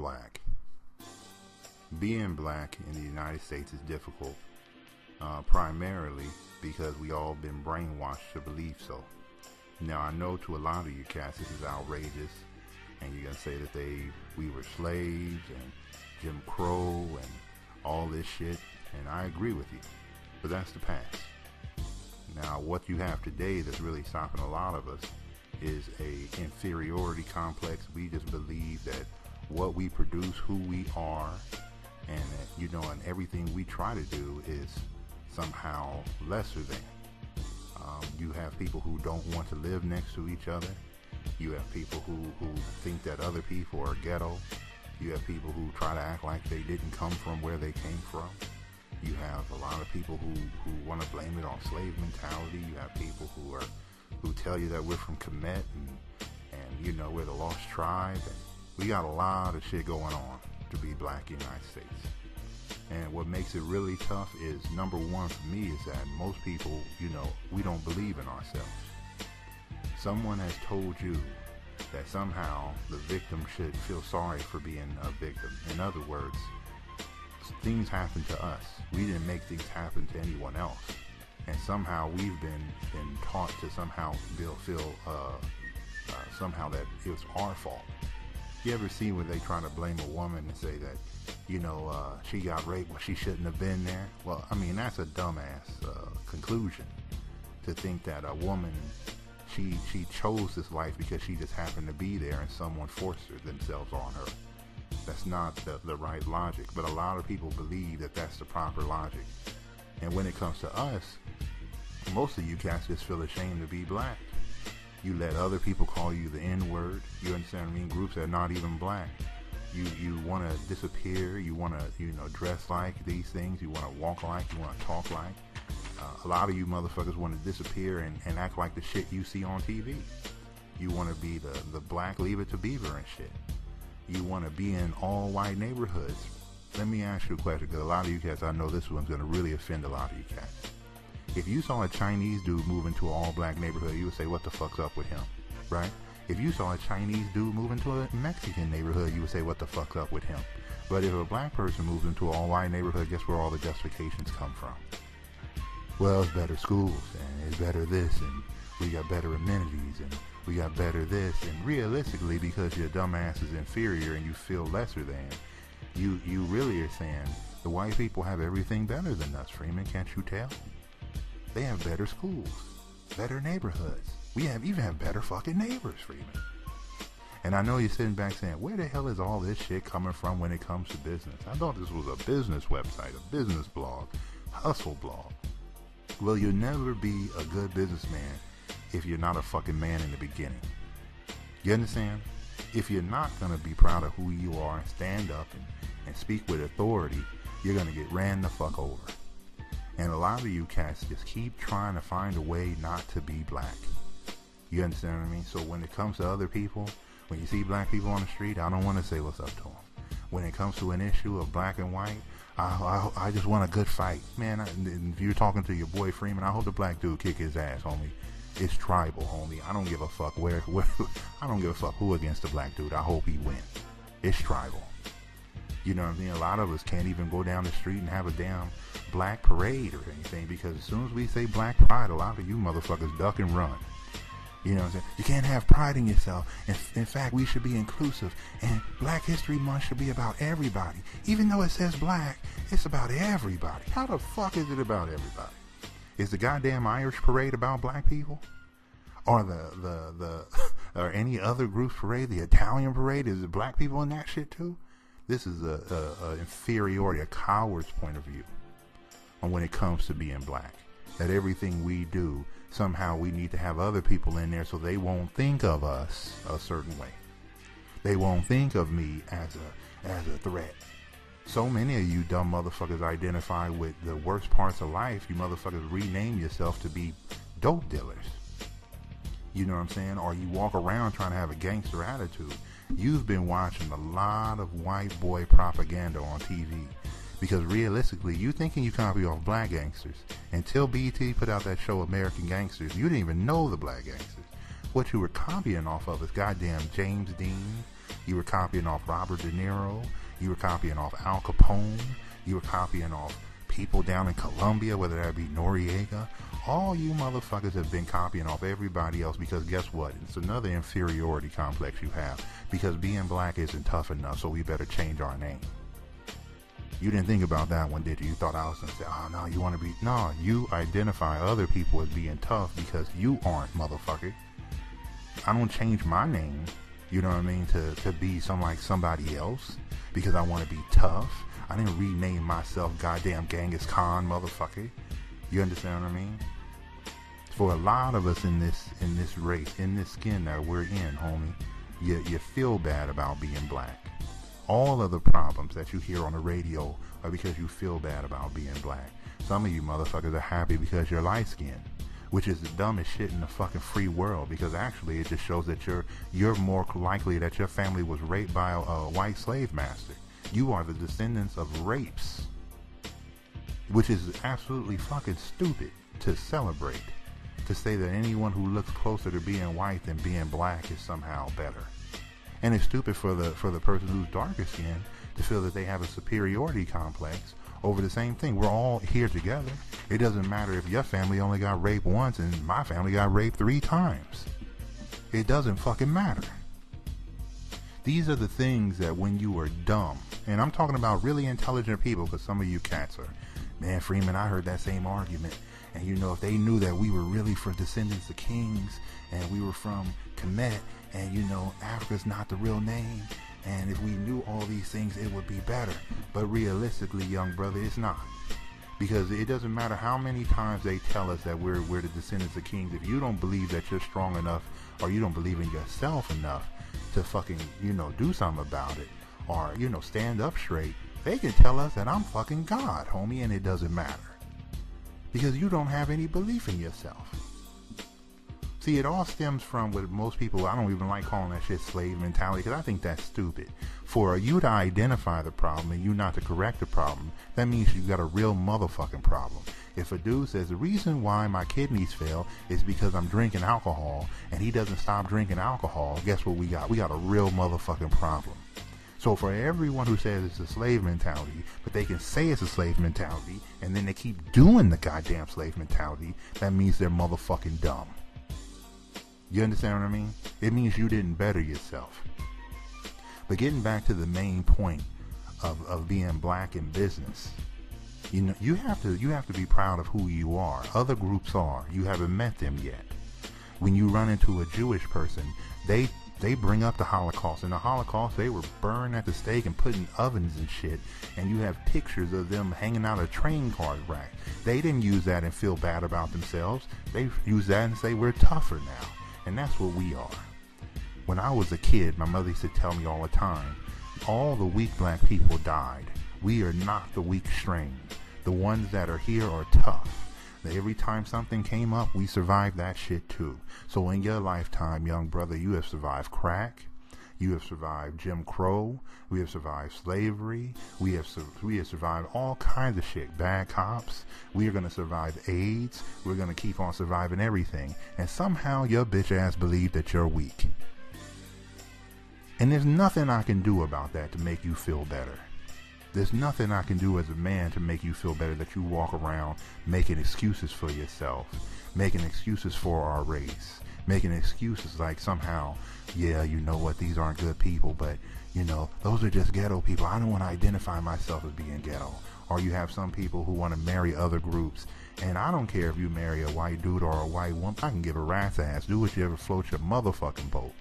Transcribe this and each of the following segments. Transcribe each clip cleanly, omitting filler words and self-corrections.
black. Being black in the United States is difficult, primarily because we all been brainwashed to believe so. Now, I know to a lot of you cats this is outrageous, and you're gonna say that we were slaves and Jim Crow and all this shit, and I agree with you, but that's the past. Now, what you have today that's really stopping a lot of us is a inferiority complex. We just believe that what we produce, who we are, and that, and everything we try to do is somehow lesser than. You have people who don't want to live next to each other. You have people who think that other people are ghetto. You have people who try to act like they didn't come from where they came from. You have a lot of people who want to blame it on slave mentality. You have people who tell you that we're from Kemet and we're the lost tribe. And we got a lot of shit going on to be black in the United States. And what makes it really tough is, number one for me, is that most people, we don't believe in ourselves. Someone has told you that somehow the victim should feel sorry for being a victim. In other words, things happen to us. We didn't make things happen to anyone else. And somehow we've been taught to somehow feel somehow that it was our fault. You ever see where they try to blame a woman and say that, she got raped when she shouldn't have been there? Well, I mean, that's a dumbass conclusion, to think that a woman, she chose this life because she just happened to be there and someone forced themselves on her. That's not the right logic, but a lot of people believe that that's the proper logic. And when it comes to us, most of you cats just feel ashamed to be black. You let other people call you the N-word. You understand what I mean? Groups that are not even black. You want to disappear. You want to, dress like these things. You want to walk like. You want to talk like. A lot of you motherfuckers want to disappear and act like the shit you see on TV. You want to be the black Leave It to Beaver and shit. You want to be in all white neighborhoods. Let me ask you a question, because a lot of you cats, I know this one's going to really offend a lot of you cats. If you saw a Chinese dude move into an all black neighborhood, you would say, what the fuck's up with him, right? If you saw a Chinese dude move into a Mexican neighborhood, you would say, what the fuck's up with him? But if a black person moves into an all white neighborhood, guess where all the justifications come from? Well, it's better schools, and it's better this, and we got better amenities, and we got better this, and realistically, because your dumb ass is inferior and you feel lesser than, you really are saying the white people have everything better than us, Freeman. Can't you tell? They have better schools, better neighborhoods. We even have better fucking neighbors, Freeman. And I know you're sitting back saying, where the hell is all this shit coming from when it comes to business? I thought this was a business website, a business blog, hustle blog. Well, you'll never be a good businessman if you're not a fucking man in the beginning. You understand? If you're not going to be proud of who you are and stand up and speak with authority, you're going to get ran the fuck over. And a lot of you cats just keep trying to find a way not to be black. You understand what I mean? So when it comes to other people, when you see black people on the street, I don't want to say what's up to them. When it comes to an issue of black and white, I just want a good fight. Man, if you're talking to your boy Freeman, I hope the black dude kick his ass, homie. It's tribal, homie. I don't give a fuck where I don't give a fuck who against the black dude. I hope he wins. It's tribal. You know what I mean? A lot of us can't even go down the street and have a damn black parade or anything, because as soon as we say black pride, a lot of you motherfuckers duck and run. You know what I'm saying? You can't have pride in yourself. In fact, we should be inclusive. And Black History Month should be about everybody. Even though it says black, it's about everybody. How the fuck is it about everybody? Is the goddamn Irish parade about black people? Or the or any other group's parade? The Italian parade? Is it black people in that shit too? This is a inferiority, a coward's point of view on when it comes to being black. That everything we do, somehow we need to have other people in there so they won't think of us a certain way. They won't think of me as a threat. So many of you dumb motherfuckers identify with the worst parts of life. You motherfuckers rename yourself to be dope dealers. You know what I'm saying? Or you walk around trying to have a gangster attitude. You've been watching a lot of white boy propaganda on TV. Because realistically, you thinking you copy off black gangsters. Until BET put out that show American Gangsters, you didn't even know the black gangsters. What you were copying off of is goddamn James Dean. You were copying off Robert De Niro. You were copying off Al Capone. You were copying off people down in Colombia, whether that be Noriega. All you motherfuckers have been copying off everybody else because guess what? It's another inferiority complex you have because being black isn't tough enough, so we better change our name. You didn't think about that one, did you? You thought I was going to say, oh, no, you want to be... No, you identify other people as being tough because you aren't, motherfucker. I don't change my name, you know what I mean, to be somebody else because I want to be tough. I didn't rename myself goddamn Genghis Khan, motherfucker. You understand what I mean? For a lot of us in this race, in this skin that we're in, homie, you feel bad about being black. All of the problems that you hear on the radio are because you feel bad about being black. Some of you motherfuckers are happy because you're light-skinned, which is the dumbest shit in the fucking free world because actually it just shows that you're more likely that your family was raped by a white slave master. You are the descendants of rapes, which is absolutely fucking stupid to celebrate, to say that anyone who looks closer to being white than being black is somehow better. And it's stupid for the person who's darker skinned to feel that they have a superiority complex over the same thing. We're all here together. It doesn't matter if your family only got raped once and my family got raped 3 times. It doesn't fucking matter. These are the things that when you are dumb, and I'm talking about really intelligent people because some of you cats are, man, Freeman, I heard that same argument. And you know, if they knew that we were really for descendants of kings and we were from Kemet and you know, Africa's not the real name, and if we knew all these things, it would be better. But realistically, young brother, it's not. Because it doesn't matter how many times they tell us that we're the descendants of kings. If you don't believe that you're strong enough or you don't believe in yourself enough to fucking, you know, do something about it or, you know, stand up straight, they can tell us that I'm fucking God, homie, and it doesn't matter. Because you don't have any belief in yourself. See, it all stems from what most people, I don't even like calling that shit slave mentality because I think that's stupid. For you to identify the problem and you not to correct the problem, that means you got a real motherfucking problem. If a dude says the reason why my kidneys fail is because I'm drinking alcohol and he doesn't stop drinking alcohol, guess what we got? We got a real motherfucking problem. So for everyone who says it's a slave mentality, but they can say it's a slave mentality and then they keep doing the goddamn slave mentality, that means they're motherfucking dumb. You understand what I mean? It means you didn't better yourself. But getting back to the main point of being black in business, you know, you have to be proud of who you are. Other groups are. You haven't met them yet. When you run into a Jewish person, they bring up the Holocaust. In the Holocaust, they were burned at the stake and put in ovens and shit. And you have pictures of them hanging out a train car rack. They didn't use that and feel bad about themselves. They used that and say, we're tougher now. And that's what we are. When I was a kid, my mother used to tell me all the time, all the weak black people died. We are not the weak strain. The ones that are here are tough. Every time something came up, we survived that shit too. So in your lifetime, young brother, you have survived crack. You have survived Jim Crow. We have survived slavery. We have survived all kinds of shit. Bad cops. We are going to survive AIDS. We're going to keep on surviving everything. And somehow your bitch ass believe that you're weak. And there's nothing I can do about that to make you feel better. There's nothing I can do as a man to make you feel better that you walk around making excuses for yourself, making excuses for our race, making excuses like somehow, yeah, you know what, these aren't good people, but, you know, those are just ghetto people. I don't want to identify myself as being ghetto. Or you have some people who want to marry other groups. And I don't care if you marry a white dude or a white woman. I can give a rat's ass. Do whatever floats your motherfucking boat.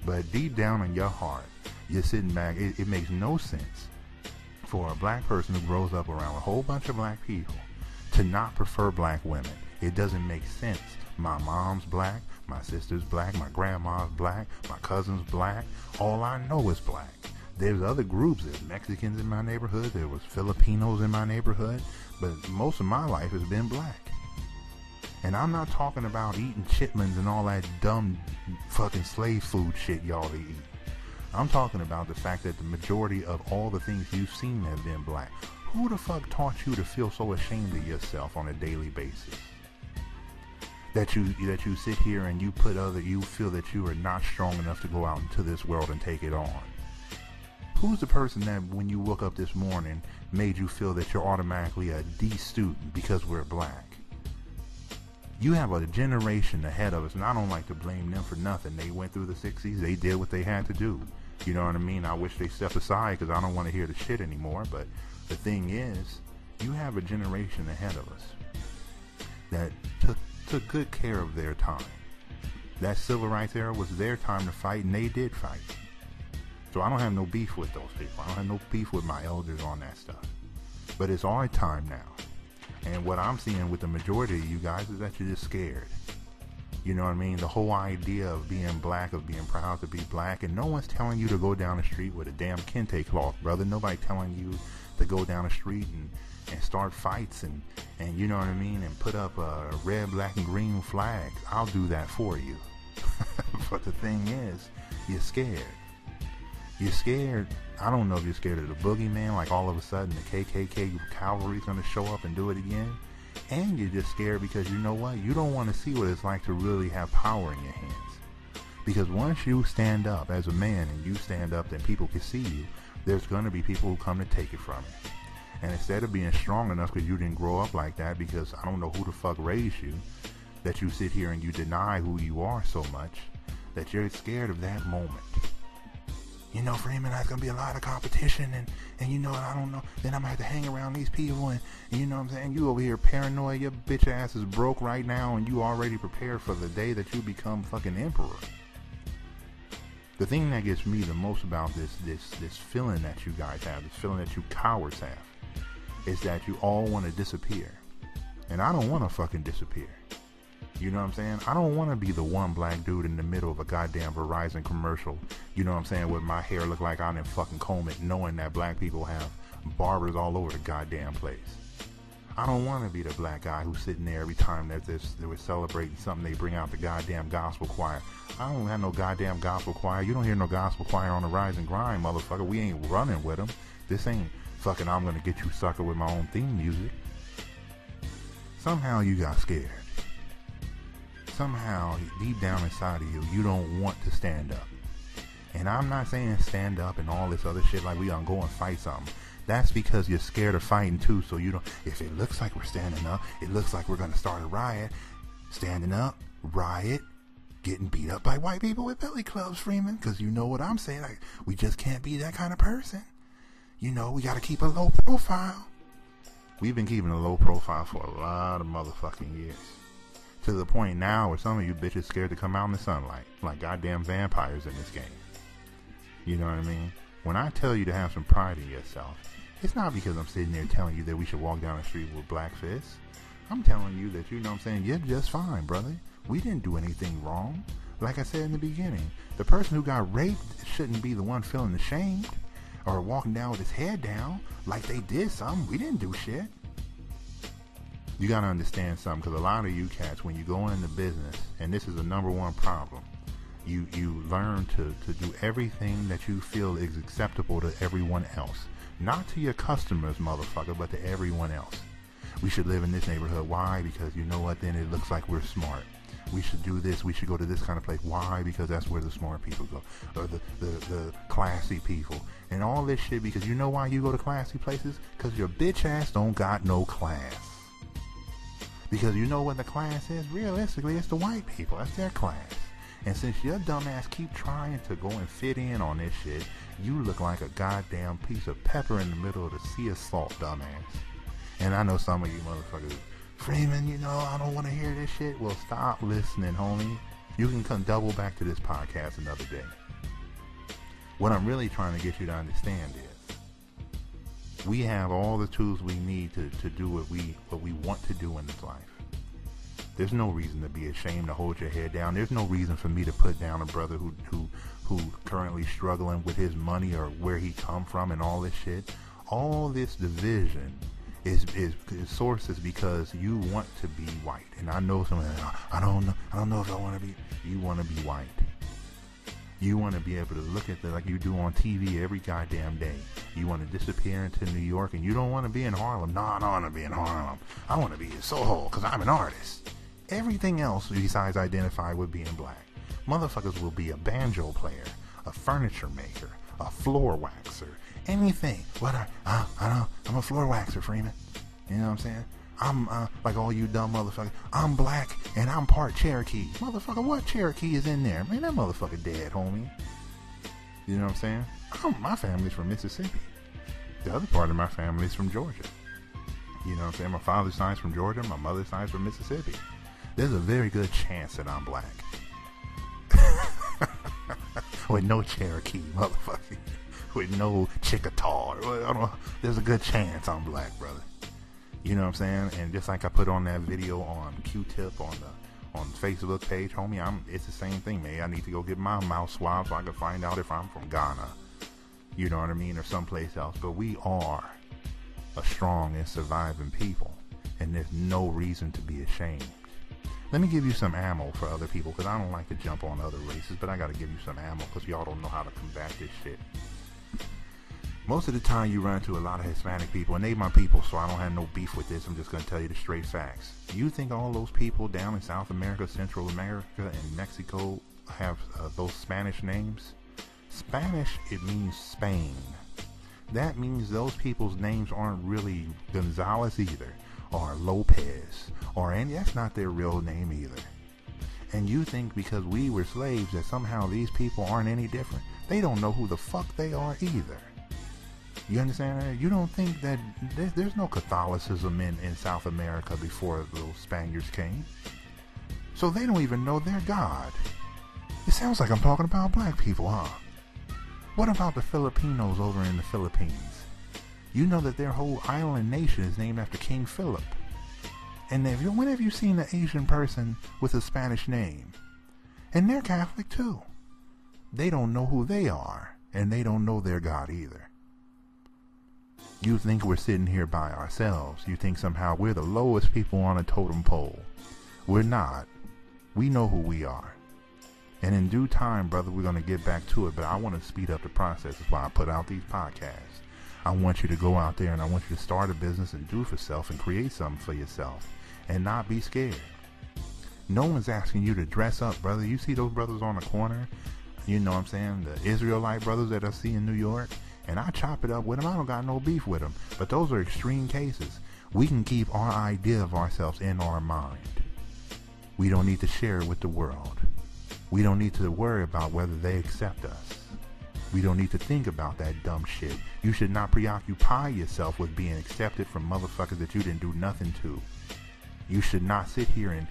But deep down in your heart, you're sitting back. It makes no sense for a black person who grows up around a whole bunch of black people to not prefer black women. It doesn't make sense. My mom's black, my sister's black, my grandma's black, my cousin's black. All I know is black. There's other groups. There's Mexicans in my neighborhood. There was Filipinos in my neighborhood. But most of my life has been black. And I'm not talking about eating chitlins and all that dumb fucking slave food shit y'all eat. I'm talking about the fact that the majority of all the things you've seen have been black. Who the fuck taught you to feel so ashamed of yourself on a daily basis? That you sit here and you feel that you are not strong enough to go out into this world and take it on. Who's the person that when you woke up this morning made you feel that you're automatically a D student because we're black? You have a generation ahead of us, and I don't like to blame them for nothing. They went through the 60s. They did what they had to do. You know what I mean? I wish they stepped aside because I don't want to hear the shit anymore. But the thing is, you have a generation ahead of us that took good care of their time. That civil rights era was their time to fight, and they did fight. So I don't have no beef with those people. I don't have no beef with my elders on that stuff. But it's our time now. And what I'm seeing with the majority of you guys is that you're just scared. You know what I mean? The whole idea of being black, of being proud to be black, and no one's telling you to go down the street with a damn kente cloth, brother. Nobody telling you to go down the street and start fights and you know what I mean, and put up a red, black, and green flag. I'll do that for you. But the thing is, you're scared. You're scared. I don't know if you're scared of the boogeyman, like all of a sudden the KKK cavalry's going to show up and do it again. And you're just scared because you know what? You don't want to see what it's like to really have power in your hands. Because once you stand up as a man and you stand up and people can see you, there's going to be people who come to take it from you. And instead of being strong enough because you didn't grow up like that, because I don't know who the fuck raised you, that you sit here and you deny who you are so much that you're scared of that moment. You know, Freeman, there's going to be a lot of competition, and you know, I don't know, then I'm going to have to hang around these people, and you know what I'm saying, you over here paranoid, your bitch ass is broke right now, and you already prepared for the day that you become fucking emperor. The thing that gets me the most about this feeling that you guys have, this feeling that you cowards have, is that you all want to disappear. And I don't want to fucking disappear. You know what I'm saying? I don't want to be the one black dude in the middle of a goddamn Verizon commercial, you know what I'm saying, with my hair look like I didn't fucking comb it, knowing that black people have barbers all over the goddamn place. I don't want to be the black guy who's sitting there every time that they were celebrating something, they bring out the goddamn gospel choir. I don't have no goddamn gospel choir. You don't hear no gospel choir on the Rise and Grind, motherfucker. We ain't running with them. This ain't fucking I'm gonna get you sucker with my own theme music. Somehow you got scared. Somehow, deep down inside of you, you don't want to stand up. And I'm not saying stand up and all this other shit like we gonna go and fight something. That's because you're scared of fighting too, so you don't, if it looks like we're standing up, it looks like we're gonna start a riot. Standing up, riot, getting beat up by white people with billy clubs, Freeman, because you know what I'm saying, like, we just can't be that kind of person. You know, we gotta keep a low profile. We've been keeping a low profile for a lot of motherfucking years. To the point now where some of you bitches scared to come out in the sunlight, like goddamn vampires in this game. You know what I mean? When I tell you to have some pride in yourself, it's not because I'm sitting there telling you that we should walk down the street with black fists. I'm telling you that, you know what I'm saying, you're just fine, brother. We didn't do anything wrong. Like I said in the beginning, the person who got raped shouldn't be the one feeling ashamed or walking down with his head down like they did something. We didn't do shit. You gotta understand something, because a lot of you cats, when you go into business, and this is the number one problem, you learn to do everything that you feel is acceptable to everyone else. Not to your customers, motherfucker, but to everyone else. We should live in this neighborhood. Why? Because you know what, then it looks like we're smart. We should do this, we should go to this kind of place. Why? Because that's where the smart people go, or the classy people, and all this shit. Because you know why you go to classy places? Because your bitch ass don't got no class. Because you know what the class is? Realistically, it's the white people. That's their class. And since your dumb ass keep trying to go and fit in on this shit, you look like a goddamn piece of pepper in the middle of the sea of salt, dumbass. And I know some of you motherfuckers, Freeman, you know, I don't want to hear this shit. Well, stop listening, homie. You can come double back to this podcast another day. What I'm really trying to get you to understand is, we have all the tools we need to do what we want to do in this life. There's no reason to be ashamed to hold your head down. There's no reason for me to put down a brother who currently struggling with his money or where he come from and all this shit. All this division is sources because you want to be white. And I know some of that. I don't know if I want to be. You want to be white. You want to be able to look at like you do on TV every goddamn day. You want to disappear into New York, and you don't want to be in Harlem. No, I don't want to be in Harlem. I want to be in Soho because I'm an artist. Everything else besides identify with being black. Motherfuckers will be a banjo player, a furniture maker, a floor waxer, anything. I'm a floor waxer, Freeman. You know what I'm saying? I'm like all you dumb motherfuckers. I'm black and I'm part Cherokee. Motherfucker, what Cherokee is in there? Man, that motherfucker dead, homie. You know what I'm saying? My family's from Mississippi. The other part of my family's from Georgia. You know what I'm saying? My father's side's from Georgia. My mother's side's from Mississippi. There's a very good chance that I'm black. With no Cherokee, motherfucker. With no Chickasaw. I don't know. There's a good chance I'm black, brother. You know what I'm saying? And just like I put on that video on Q-Tip on the Facebook page, homie, it's the same thing, man. I need to go get my mouth swabbed so I can find out if I'm from Ghana. You know what I mean? Or someplace else. But we are a strong and surviving people. And there's no reason to be ashamed. Let me give you some ammo for other people, because I don't like to jump on other races, but I got to give you some ammo because y'all don't know how to combat this shit. Most of the time you run into a lot of Hispanic people, and they my people, so I don't have no beef with this. I'm just going to tell you the straight facts. You think all those people down in South America, Central America, and Mexico have those Spanish names? Spanish, it means Spain. That means those people's names aren't really Gonzalez either, or Lopez, and that's not their real name either. And you think because we were slaves that somehow these people aren't any different. They don't know who the fuck they are either. You understand that? You don't think that there's no Catholicism in South America before those Spaniards came. So they don't even know their God. It sounds like I'm talking about black people, huh? What about the Filipinos over in the Philippines? You know that their whole island nation is named after King Philip. And when have you seen an Asian person with a Spanish name? And they're Catholic too. They don't know who they are, and they don't know their God either. You think we're sitting here by ourselves. You think somehow we're the lowest people on a totem pole. We're not. We know who we are. And in due time, brother, we're going to get back to it. But I want to speed up the process. That's why I put out these podcasts. I want you to go out there and I want you to start a business and do for self and create something for yourself. And not be scared. No one's asking you to dress up, brother. You see those brothers on the corner? You know what I'm saying? The Israelite brothers that I see in New York. And I chop it up with them. I don't got no beef with them. But those are extreme cases. We can keep our idea of ourselves in our mind. We don't need to share it with the world. We don't need to worry about whether they accept us. We don't need to think about that dumb shit. You should not preoccupy yourself with being accepted from motherfuckers that you didn't do nothing to. You should not sit here and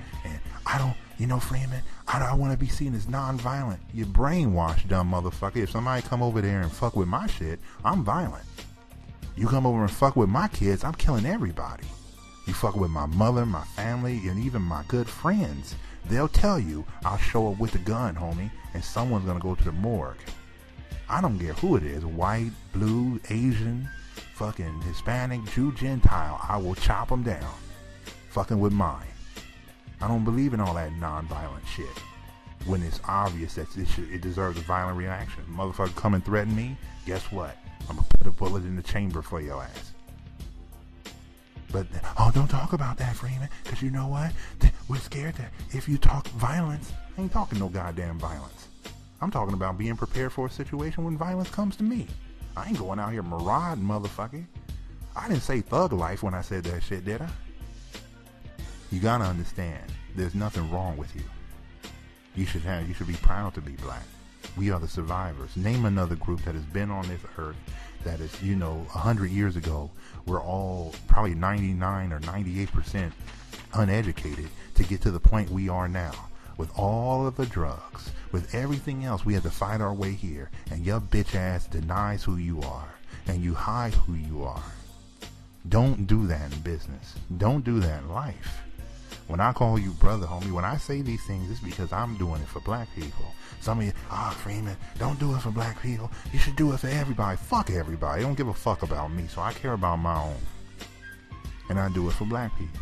Freeman, I don't want to be seen as non-violent. You're brainwashed, dumb motherfucker. If somebody come over there and fuck with my shit, I'm violent. You come over and fuck with my kids, I'm killing everybody. You fuck with my mother, my family, and even my good friends. They'll tell you I'll show up with a gun, homie, and someone's going to go to the morgue. I don't care who it is, white, blue, Asian, fucking Hispanic, Jew, Gentile. I will chop them down. Fucking with mine. I don't believe in all that non-violent shit. When it's obvious that it deserves a violent reaction. Motherfucker come and threaten me, guess what? I'm gonna put a bullet in the chamber for your ass. But, don't talk about that, Freeman, because you know what? We're scared that if you talk violence, I ain't talking no goddamn violence. I'm talking about being prepared for a situation when violence comes to me. I ain't going out here marauding, motherfucker. I didn't say thug life when I said that shit, did I? You gotta understand, there's nothing wrong with you. You should be proud to be black. We are the survivors. Name another group that has been on this earth that is, 100 years ago, we're all probably 99 or 98% uneducated to get to the point we are now. With all of the drugs, with everything else, we had to fight our way here. And your bitch ass denies who you are. And you hide who you are. Don't do that in business. Don't do that in life. When I call you brother, homie, when I say these things, it's because I'm doing it for black people. Some of you, Freeman, don't do it for black people. You should do it for everybody. Fuck everybody. I don't give a fuck about me, so I care about my own. And I do it for black people.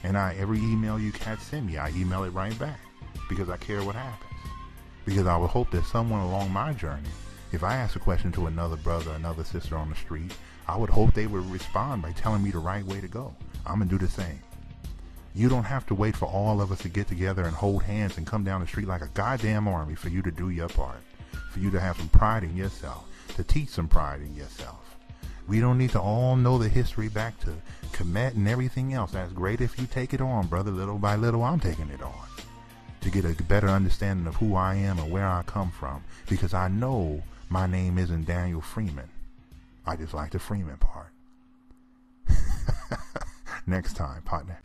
And every email you cats send me, I email it right back. Because I care what happens. Because I would hope that someone along my journey, if I ask a question to another brother, another sister on the street, I would hope they would respond by telling me the right way to go. I'm going to do the same. You don't have to wait for all of us to get together and hold hands and come down the street like a goddamn army for you to do your part. For you to have some pride in yourself. to teach some pride in yourself. We don't need to all know the history back to Kemet and everything else. That's great if you take it on, brother. Little by little, I'm taking it on to get a better understanding of who I am and where I come from, because I know my name isn't Daniel Freeman. I just like the Freeman part. Next time, partner.